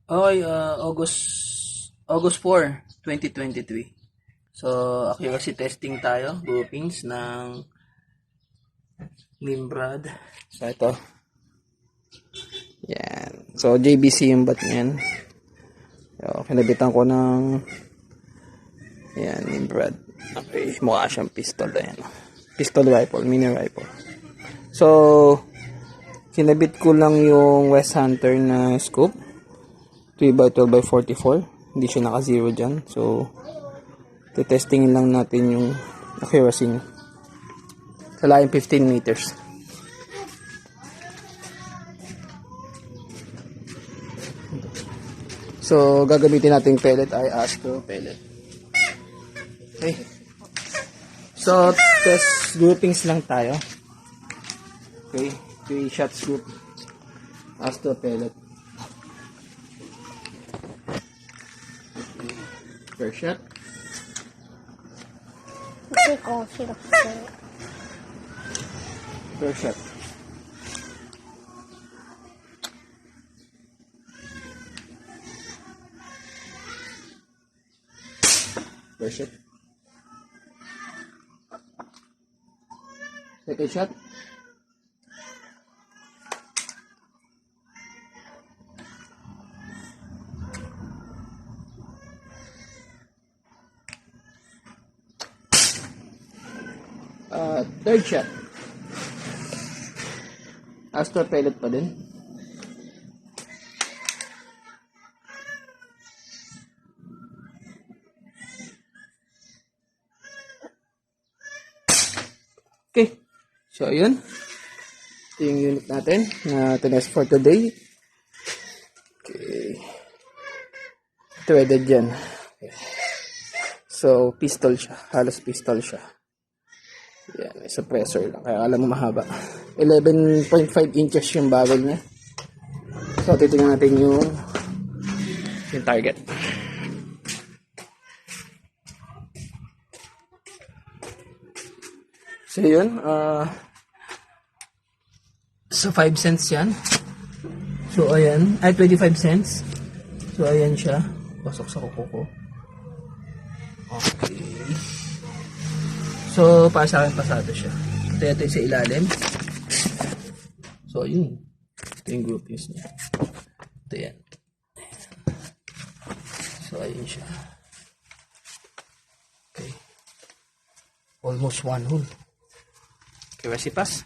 Okay, August 4, 2023. So, accuracy testing tayo, groupings ng Nimrod. So, ito. Yan. So, JBC yung bat niyan. So, kinabitan ko ng yan, Nimrod. Okay, mukha siyang pistol. Ayan. Pistol rifle, mini rifle. So, kinabit ko lang yung West Hunter na scope. 3x12x44. Hindi siya naka-zero dyan. So, testingin lang natin yung accuracy niya. Sa laking 15 meters. So, gagamitin natin pellet ay Astro pellet. Okay. So, test groupings lang tayo. Okay. 3 shots group. Astro pellet. First shot. First shot. First shot. Second shot. Third shot. Astro pellet pa din. Okay. So, yun. Ito yung unit natin na tinest for today. Okay. Threaded yan. Okay. So, pistol siya. Halos pistol siya. Yan, may suppressor lang. Kaya alam mo mahaba. 11.5 inches yung barrel niya. So, titingnan natin yung target. So, yun. So, 5 cents yan. So, ayan. Ay, 25 cents. So, ayan siya. Pasok sa kuko ko. Okay. So, para sa akin, pasado siya. Ito natin sa ilalim. So, yun. Ito yung groupings niya. Ito yan. So, ayun siya. Okay. Almost one hole. Okay, pass.